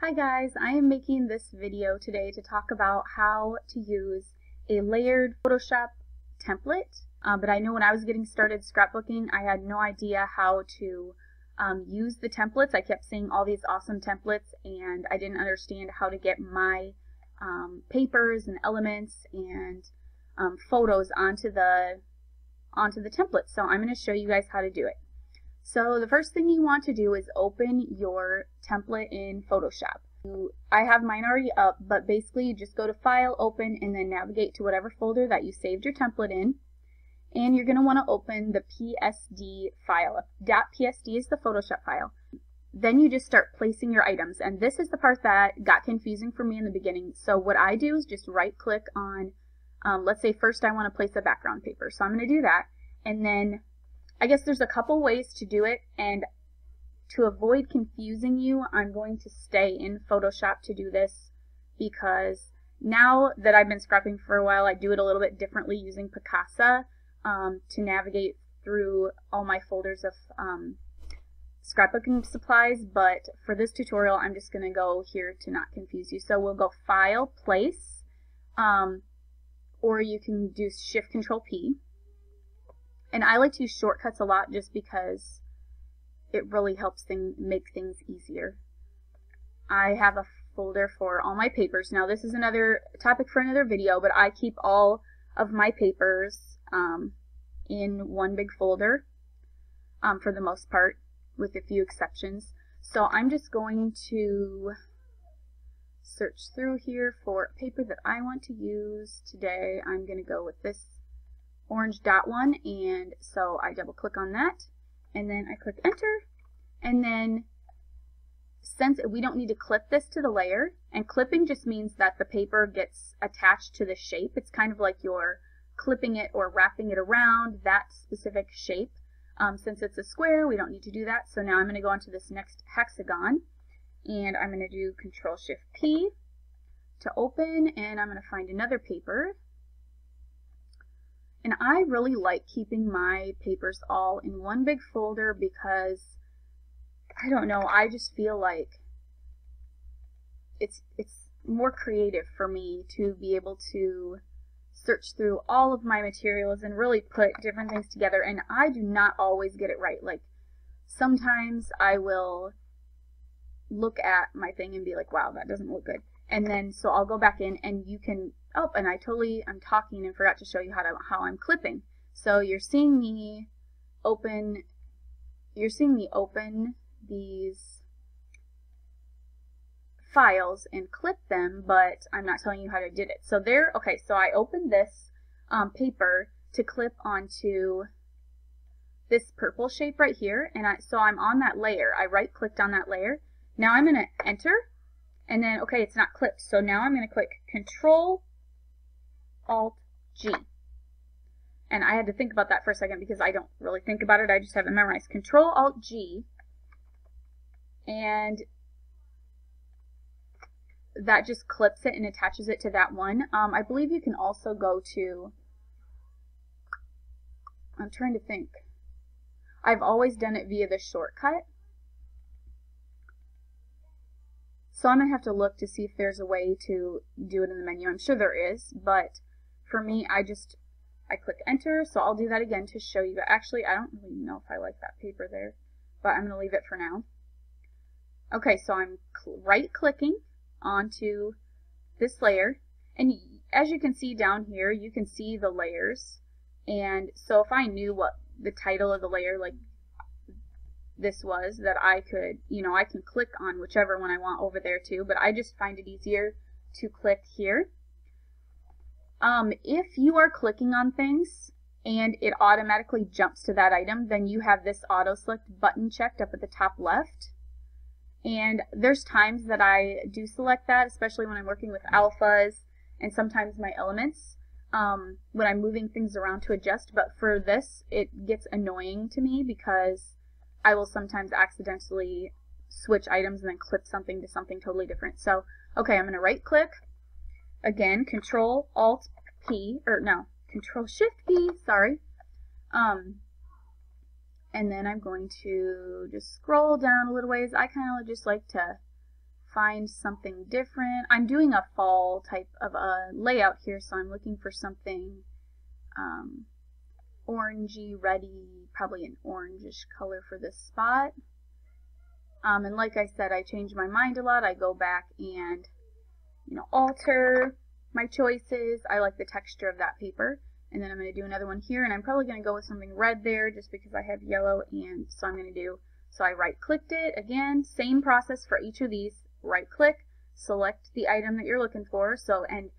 Hi guys, I am making this video today to talk about how to use a layered Photoshop template, but I know when I was getting started scrapbooking I had no idea how to use the templates. I kept seeing all these awesome templates and I didn't understand how to get my papers and elements and photos onto the template. So I'm going to show you guys how to do it. So the first thing you want to do is open your template in Photoshop. I have mine already up, but basically you just go to File, Open, and then navigate to whatever folder that you saved your template in. And you're going to want to open the PSD file. .psd is the Photoshop file. Then you just start placing your items. And this is the part that got confusing for me in the beginning. So what I do is just right click on, let's say first I want to place a background paper. So I'm going to do that. And then I guess there's a couple ways to do it, and to avoid confusing you, I'm going to stay in Photoshop to do this, because now that I've been scrapping for a while, I do it a little bit differently using Picasa to navigate through all my folders of scrapbooking supplies. But for this tutorial, I'm just going to go here to not confuse you. So we'll go File, Place, or you can do Shift-Control-P. And I like to use shortcuts a lot just because it really helps make things easier. I have a folder for all my papers. Now this is another topic for another video, but I keep all of my papers in one big folder for the most part, with a few exceptions. So I'm just going to search through here for a paper that I want to use today. I'm going to go with this orange dot one, and so I double click on that and then I click enter, and then since we don't need to clip this to the layer, and clipping just means that the paper gets attached to the shape. It's kind of like you're clipping it or wrapping it around that specific shape. Since it's a square, we don't need to do that. So now I'm going to go on to this next hexagon, and I'm going to do Control-Shift-P to open, and I'm going to find another paper. And I really like keeping my papers all in one big folder because, I don't know, I just feel like it's more creative for me to be able to search through all of my materials and really put different things together. And I do not always get it right. Like, sometimes I will look at my thing and be like, wow, that doesn't look good. And then, so I'll go back in, and you can, oh, and I'm talking and forgot to show you how I'm clipping. So you're seeing me open these files and clip them, but I'm not telling you how to do it. So there, okay, so I opened this paper to clip onto this purple shape right here, and so I'm on that layer. I right clicked on that layer. Now I'm going to enter. And then, okay, it's not clipped, so now I'm going to click Control-Alt-G. And I had to think about that for a second because I don't really think about it. I just have it memorized. Control-Alt-G. And that just clips it and attaches it to that one. I believe you can also go to, I'm trying to think. I've always done it via the shortcut. So I'm going to have to look to see if there's a way to do it in the menu. I'm sure there is, but for me, I click enter, so I'll do that again to show you. Actually, I don't really know if I like that paper there, but I'm going to leave it for now. Okay, so I'm right-clicking onto this layer, and as you can see down here, you can see the layers. And so if I knew what the title of the layer, like this was, that I could, I can click on whichever one I want over there too, but I just find it easier to click here. If you are clicking on things and it automatically jumps to that item, then you have this auto select button checked up at the top left. And there's times that I do select that, especially when I'm working with alphas and sometimes my elements, when I'm moving things around to adjust. But for this, it gets annoying to me because I will sometimes accidentally switch items and then clip something to something totally different. So, okay, I'm going to right click, again, Control-Alt-P, or no, Control-Shift-P, sorry. And then I'm going to just scroll down a little ways. I kind of just like to find something different. I'm doing a fall type of a layout here, so I'm looking for something orangey, reddy, probably an orangish color for this spot. And like I said, I change my mind a lot. I go back and, alter my choices. I like the texture of that paper. And then I'm going to do another one here, and I'm probably going to go with something red there just because I have yellow, and so I'm going to do, so I right-clicked it. Again, same process for each of these. Right-click, select the item that you're looking for. So, and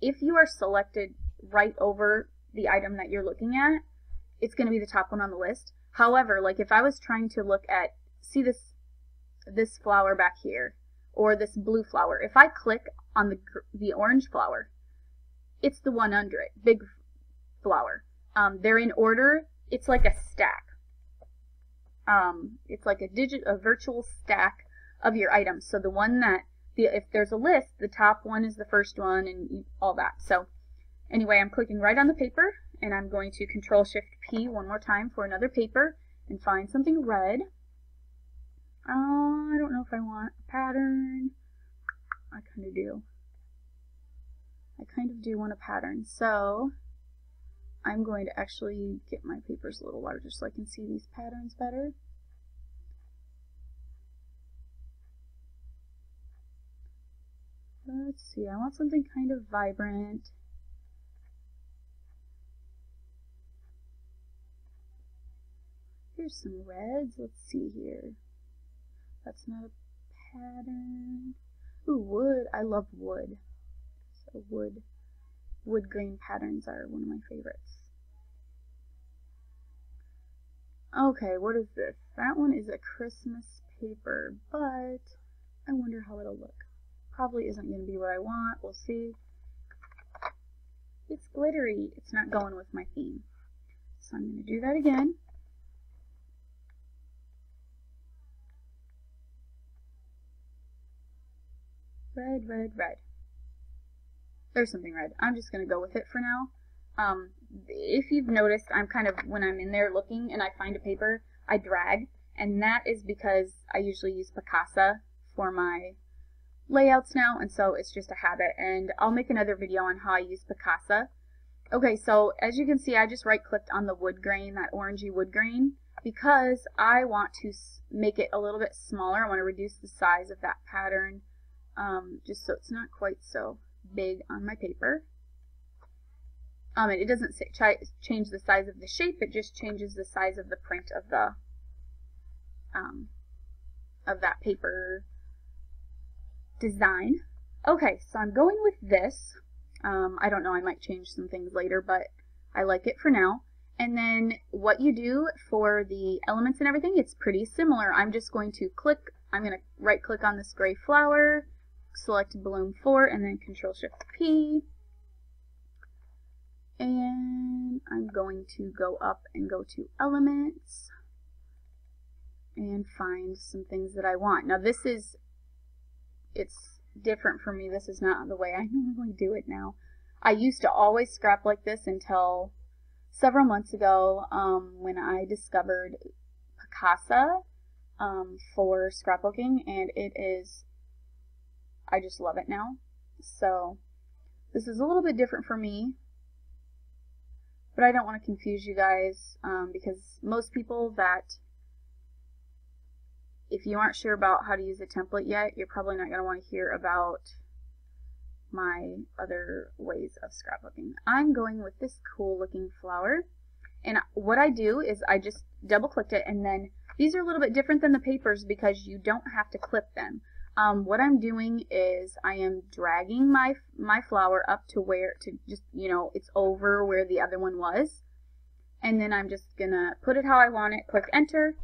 if you are selected right over the item that you're looking at, it's going to be the top one on the list. However, like if I was trying to look at, see this flower back here, or this blue flower, if I click on the orange flower, it's the one under it, big flower. They're in order. It's like a stack. It's like a virtual stack of your items. So the one that, if there's a list, the top one is the first one, and all that. So anyway, I'm clicking right on the paper, and I'm going to Control-Shift-P one more time for another paper and find something red. I don't know if I want a pattern. I kind of do. I kind of do want a pattern. So I'm going to actually get my papers a little larger so I can see these patterns better. Let's see, I want something kind of vibrant. Here's some reds. Let's see here. That's not a pattern. Ooh, wood. I love wood. So wood grain patterns are one of my favorites. Okay, what is this? That one is a Christmas paper, but I wonder how it'll look. Probably isn't going to be what I want. We'll see. It's glittery. It's not going with my theme. So I'm going to do that again. Red, red, red. There's something red. I'm just going to go with it for now. If you've noticed, I'm kind of, when I'm in there looking and I find a paper, I drag. And that is because I usually use Picasa for my layouts now, and so it's just a habit. And I'll make another video on how I use Picasa. Okay, so as you can see, I just right-clicked on the wood grain, that orangey wood grain, because I want to make it a little bit smaller. I want to reduce the size of that pattern, just so it's not quite so big on my paper. And it doesn't change the size of the shape, it just changes the size of the print of the of that paper design. Okay, so I'm going with this. I don't know, I might change some things later, but I like it for now. And then what you do for the elements and everything, it's pretty similar. I'm just going to I'm going to right click on this gray flower, select Bloom 4, and then Control-Shift-P. And I'm going to go up and go to Elements and find some things that I want. Now this is, it's different for me. This is not the way I normally do it now. I used to always scrap like this until several months ago when I discovered Picasa for scrapbooking, and it is, I just love it now. So this is a little bit different for me, but I don't want to confuse you guys because most people that, if you aren't sure about how to use a template yet, you're probably not going to want to hear about my other ways of scrapbooking. I'm going with this cool looking flower, and what I do is I just double clicked it, and then these are a little bit different than the papers because you don't have to clip them. What I'm doing is I am dragging my flower up to where, to just, it's over where the other one was, and then I'm just gonna put it how I want it, click enter,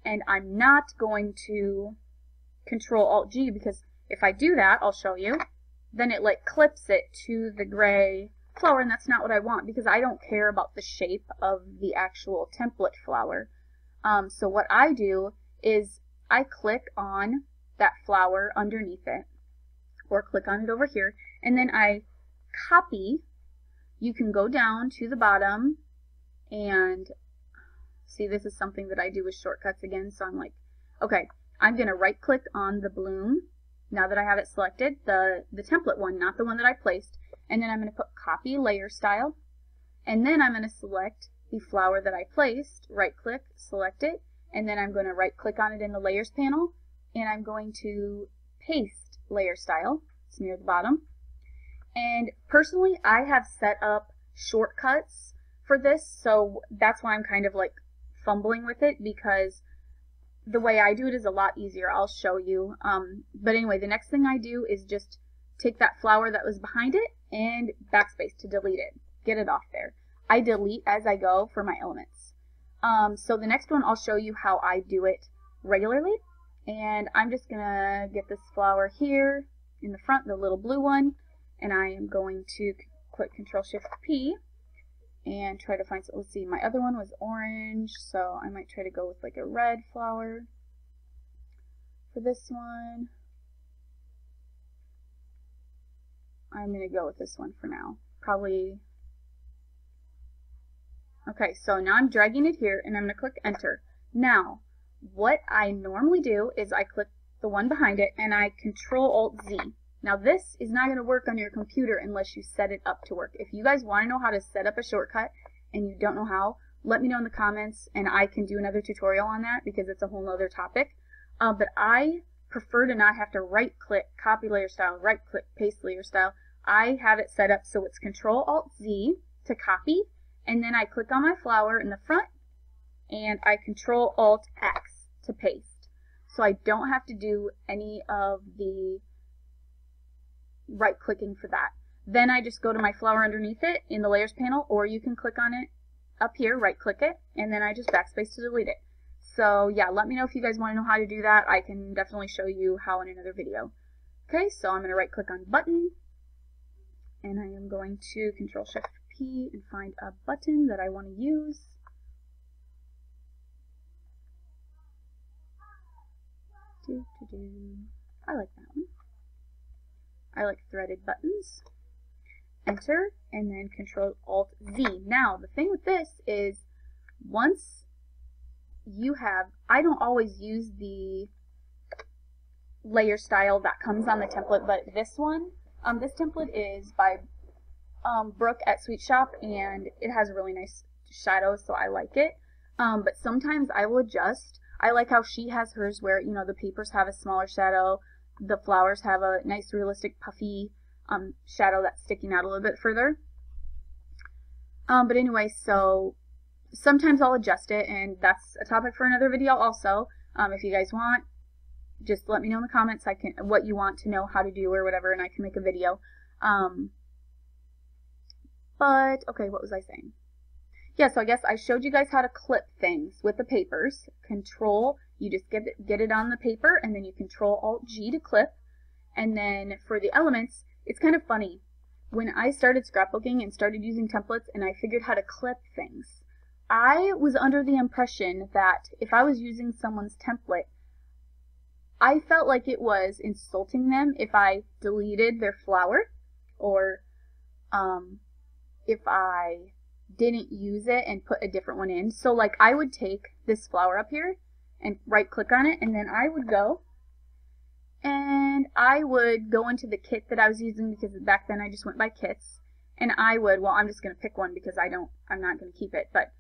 and I'm not going to Control-Alt-G because if I do that, I'll show you, then it like clips it to the gray flower, and that's not what I want because I don't care about the shape of the actual template flower. So what I do is I click on that flower underneath it, or click on it over here, and then I copy. You can go down to the bottom and see, this is something that I do with shortcuts again, so I'm like, okay, I'm going to right click on the bloom now that I have it selected, the template one, not the one that I placed. And then I'm going to put copy layer style. And then I'm going to select the flower that I placed, right click, select it, and then I'm going to right click on it in the layers panel, and I'm going to paste layer style. It's near the bottom. And personally, I have set up shortcuts for this, so that's why I'm kind of like fumbling with it, because the way I do it is a lot easier. I'll show you. But anyway, the next thing I do is just take that flower that was behind it and backspace to delete it. Get it off there. I delete as I go for my elements. So the next one, I'll show you how I do it regularly. And I'm just going to get this flower here in the front, the little blue one. And I am going to click Control-Shift-P and try to find, let's see, my other one was orange, so I might try to go with like a red flower for this one. I'm going to go with this one for now. Probably. Okay, so now I'm dragging it here and I'm going to click enter. Now, what I normally do is I click the one behind it and I Control-Alt-Z. Now this is not going to work on your computer unless you set it up to work. If you guys want to know how to set up a shortcut and you don't know how, let me know in the comments and I can do another tutorial on that because it's a whole other topic. But I prefer to not have to right click, copy layer style, right click, paste layer style. I have it set up so it's Control-Alt-Z to copy, and then I click on my flower in the front and I Control-Alt-X to paste. So I don't have to do any of the right clicking for that. Then I just go to my flower underneath it in the layers panel, or you can click on it up here, right click it, and then I just backspace to delete it. So yeah, let me know if you guys want to know how to do that. I can definitely show you how in another video. Okay, so I'm going to right click on button, and I am going to Control-Shift-P and find a button that I want to use. I like that one. I like threaded buttons. Enter, and then Control-Alt-Z. Now, the thing with this is, once you have, I don't always use the layer style that comes on the template, but this one, this template is by Brooke at Sweet Shop, and it has a really nice shadow, so I like it. But sometimes I will adjust. I like how she has hers where, you know, the papers have a smaller shadow, the flowers have a nice realistic puffy shadow that's sticking out a little bit further. But anyway, so sometimes I'll adjust it, and that's a topic for another video also. If you guys want, just let me know in the comments what you want to know how to do or whatever, and I can make a video. But okay, what was I saying? Yeah, so I guess I showed you guys how to clip things with the papers. You just get it on the paper, and then you Control-Alt-G to clip. And then for the elements, it's kind of funny. When I started scrapbooking and started using templates and I figured how to clip things, I was under the impression that if I was using someone's template, I felt like it was insulting them if I deleted their flower, or if I didn't use it and put a different one in. So like I would take this flower up here and right click on it, and then I would go into the kit that I was using, because back then I just went by kits, and well, I'm just going to pick one because I'm not going to keep it, but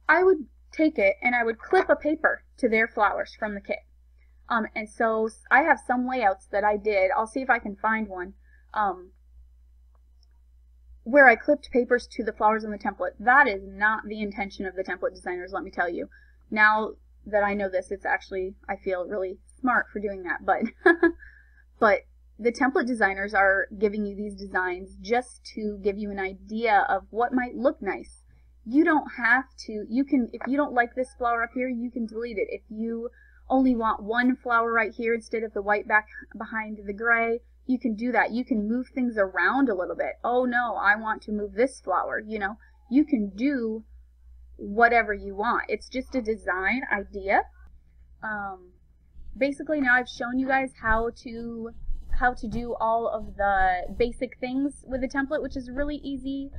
I would take it and I would clip a paper to their flowers from the kit. And so I have some layouts that I did. I'll see if I can find one where I clipped papers to the flowers in the template. That is not the intention of the template designers, let me tell you. Now that I know this, it's actually, I feel really smart for doing that, but the template designers are giving you these designs just to give you an idea of what might look nice. You don't have to, if you don't like this flower up here, you can delete it. If you only want one flower right here instead of the white back behind the gray, you can do that. You can move things around a little bit. Oh no, I want to move this flower, you know. You can do whatever you want. It's just a design idea. Basically now I've shown you guys how to do all of the basic things with a template, which is really easy.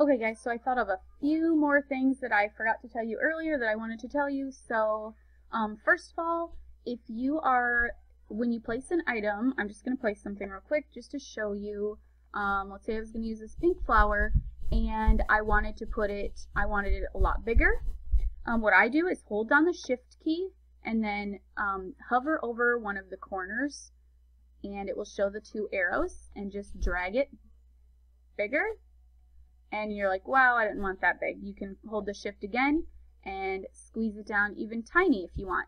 Okay guys, so I thought of a few more things that I forgot to tell you earlier that I wanted to tell you. So first of all, if you are, when you place an item, I'm just going to place something real quick just to show you. Let's say I was going to use this pink flower and I wanted it a lot bigger. What I do is hold down the shift key and then hover over one of the corners and it will show the two arrows and just drag it bigger. And you're like, wow, I didn't want that big. You can hold the shift again and squeeze it down even tiny if you want.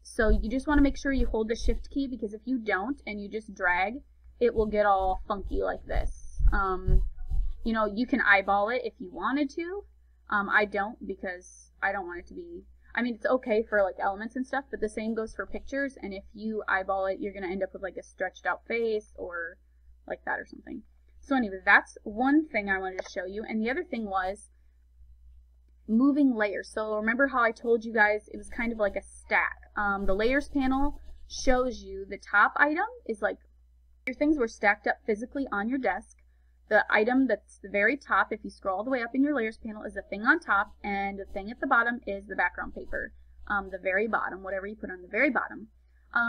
So you just want to make sure you hold the shift key, because if you don't and you just drag, it will get all funky like this. You know, you can eyeball it if you wanted to. I don't, because I don't want it to be, I mean, it's okay for like elements and stuff, but the same goes for pictures, and if you eyeball it, you're going to end up with like a stretched out face or like that or something. So anyway, that's one thing I wanted to show you. And the other thing was moving layers. So remember how I told you guys it was kind of like a stack. The layers panel shows you the top item is like your things were stacked up physically on your desk. The item that's the very top, if you scroll all the way up in your layers panel, is the thing on top, and the thing at the bottom is the background paper. The very bottom, whatever you put on the very bottom.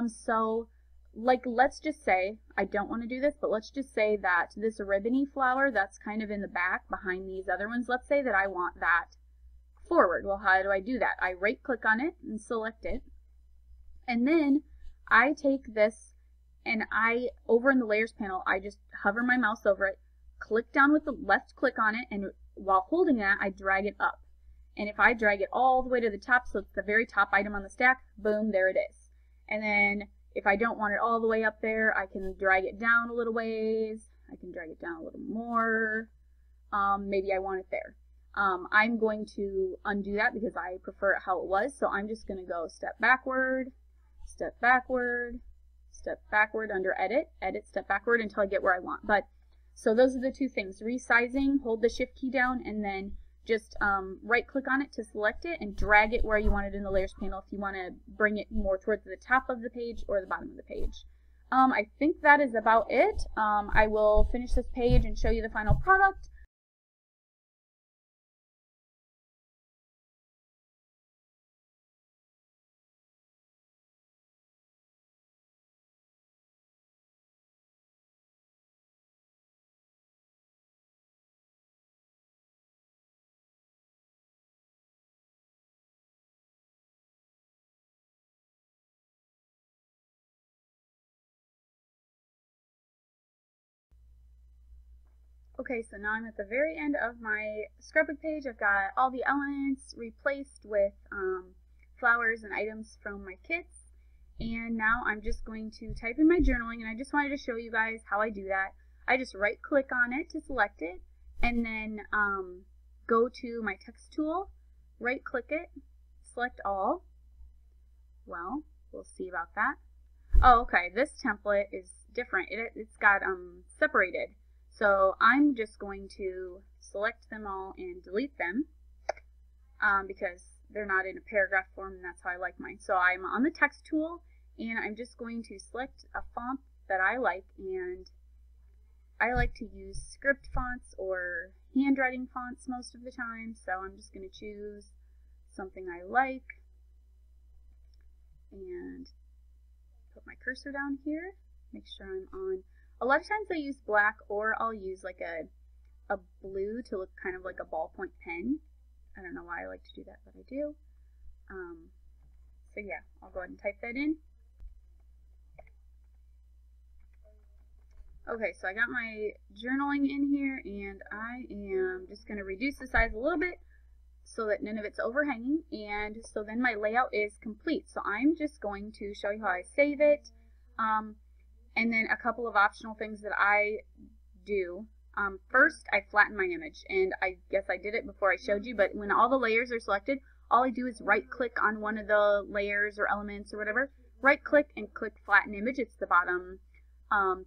So like, let's just say, I don't want to do this, but let's just say that this ribbony flower that's kind of in the back behind these other ones, let's say that I want that forward. Well, how do I do that? I right click on it and select it, and then I take this and over in the layers panel, I just hover my mouse over it, click down with the left click on it, and while holding that, I drag it up. And if I drag it all the way to the top, so it's the very top item on the stack, boom, there it is. And then if I don't want it all the way up there, I can drag it down a little ways. I can drag it down a little more. Maybe I want it there. I'm going to undo that because I prefer it how it was. So I'm just going to go step backward, step backward, step backward under edit, edit, step backward until I get where I want. But so those are the two things: resizing, hold the shift key down, and then just right click on it to select it and drag it where you want it in the layers panel if you want to bring it more towards the top of the page or the bottom of the page. I think that is about it. I will finish this page and show you the final product. Okay, so now I'm at the very end of my scrapbook page. I've got all the elements replaced with flowers and items from my kits. And now I'm just going to type in my journaling, and I just wanted to show you guys how I do that. I just right click on it to select it, and then go to my text tool, right click it, select all. Well, we'll see about that. Oh, okay, this template is different. It's got separated. So I'm just going to select them all and delete them because they're not in a paragraph form, and that's how I like mine. So I'm on the text tool, and I'm just going to select a font that I like, and I like to use script fonts or handwriting fonts most of the time. So I'm just going to choose something I like and put my cursor down here, make sure I'm on. A lot of times I use black, or I'll use like a blue to look kind of like a ballpoint pen. I don't know why I like to do that, but I do. So yeah, I'll go ahead and type that in. Okay, so I got my journaling in here, and I am just going to reduce the size a little bit so that none of it's overhanging, and so then my layout is complete. So I'm just going to show you how I save it. And then a couple of optional things that I do. First, I flatten my image, and I guess I did it before I showed you, but when all the layers are selected, all I do is right click on one of the layers or elements or whatever, right click and click flatten image. It's the bottom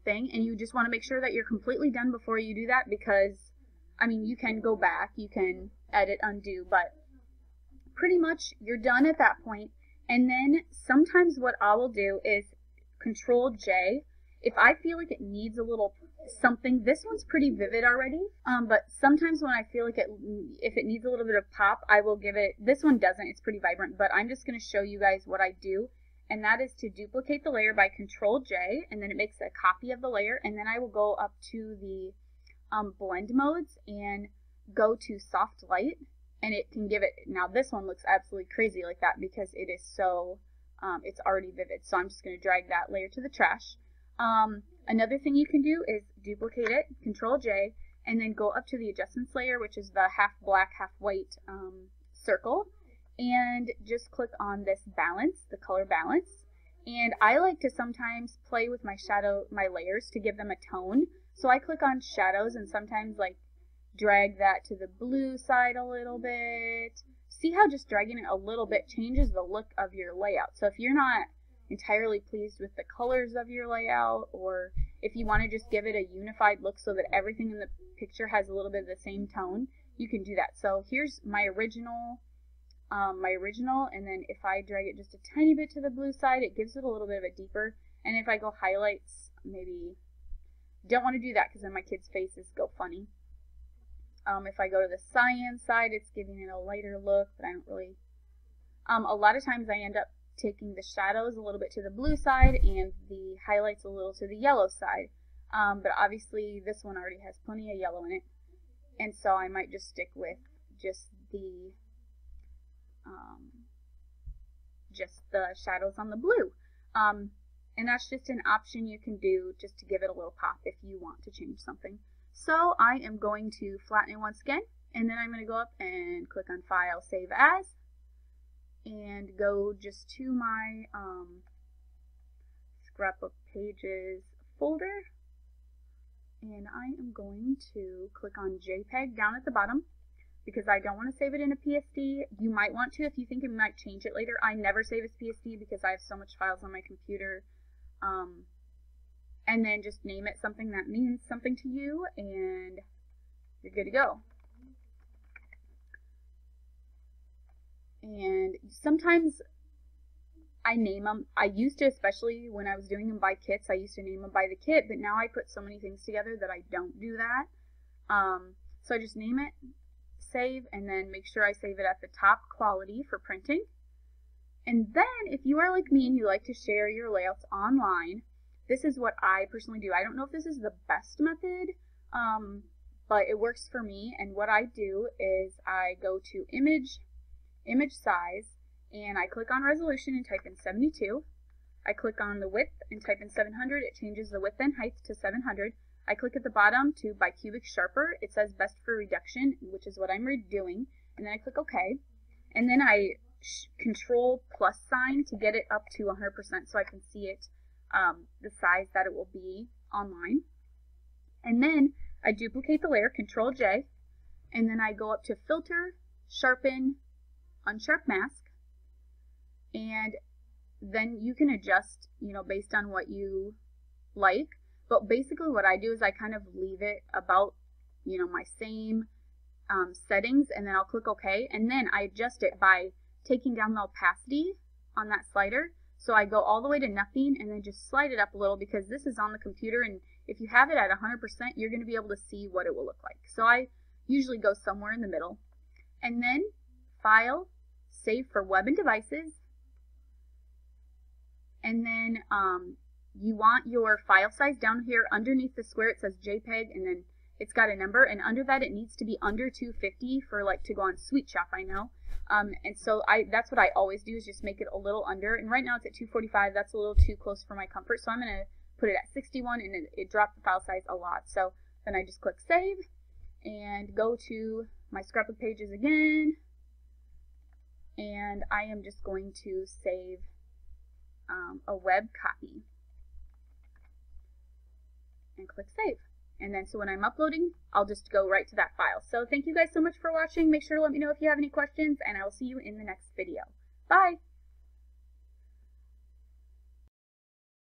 thing, and you just want to make sure that you're completely done before you do that, because I mean, you can go back, you can edit, undo, but pretty much you're done at that point. And then sometimes what I will do is Control J, If I feel like it needs a little something, this one's pretty vivid already, but sometimes when I feel like if it needs a little bit of pop, I will give it, this one doesn't, it's pretty vibrant, but I'm just going to show you guys what I do, and that is to duplicate the layer by Control J, and then it makes a copy of the layer, and then I will go up to the blend modes and go to soft light, and it can give it, now this one looks absolutely crazy like that because it is so, it's already vivid, so I'm just going to drag that layer to the trash. Another thing you can do is duplicate it, Control J, and then go up to the adjustments layer, which is the half black, half white circle, and just click on this balance, the color balance. And I like to sometimes play with my layers to give them a tone. So I click on shadows and sometimes like drag that to the blue side a little bit. See how just dragging it a little bit changes the look of your layout. So if you're not entirely pleased with the colors of your layout, or if you want to just give it a unified look so that everything in the picture has a little bit of the same tone, you can do that. So here's my original, and then if I drag it just a tiny bit to the blue side, it gives it a little bit of a deeper, and if I go highlights, maybe, don't want to do that because then my kids' faces go funny. If I go to the cyan side, it's giving it a lighter look, but I don't really, a lot of times I end up taking the shadows a little bit to the blue side and the highlights a little to the yellow side. But obviously this one already has plenty of yellow in it, and so I might just stick with just the shadows on the blue. And that's just an option you can do just to give it a little pop if you want to change something. So I am going to flatten it once again, and then I'm going to go up and click on File, Save As, and go just to my Scrapbook Pages folder, and I am going to click on JPEG down at the bottom because I don't want to save it in a PSD. You might want to if you think it might change it later. I never save as PSD because I have so much files on my computer. And then just name it something that means something to you, and you're good to go. And sometimes I name them. I used to, especially when I was doing them by kits, I used to name them by the kit, but now I put so many things together that I don't do that. So I just name it, save, and then make sure I save it at the top quality for printing. And then if you are like me and you like to share your layouts online, this is what I personally do. I don't know if this is the best method, but it works for me. And what I do is I go to image size, and I click on resolution and type in 72. I click on the width and type in 700. It changes the width and height to 700. I click at the bottom to bicubic sharper. It says best for reduction, which is what I'm redoing. And then I click OK. And then I control plus sign to get it up to 100% so I can see it, the size that it will be online. And then I duplicate the layer, Control J, and then I go up to Filter, Sharpen, Unsharp Mask, and then you can adjust, based on what you like. But basically what I do is I kind of leave it about, my same settings, and then I'll click OK, and then I adjust it by taking down the opacity on that slider. So I go all the way to nothing and then just slide it up a little because this is on the computer, and if you have it at 100%, you're going to be able to see what it will look like. So I usually go somewhere in the middle. And then File, Save for Web and Devices. And then you want your file size down here underneath the square. It says JPEG, and then it's got a number, and under that it needs to be under 250 for like to go on Sweet Shop, I know. And so that's what I always do, is just make it a little under, and right now it's at 245. That's a little too close for my comfort, so I'm going to put it at 61, and it dropped the file size a lot. So then I just click Save and go to my Scrapbook Pages again, and I am just going to save a web copy and click Save. And then so when I'm uploading, I'll just go right to that file. So thank you guys so much for watching. Make sure to let me know if you have any questions, and I will see you in the next video. Bye!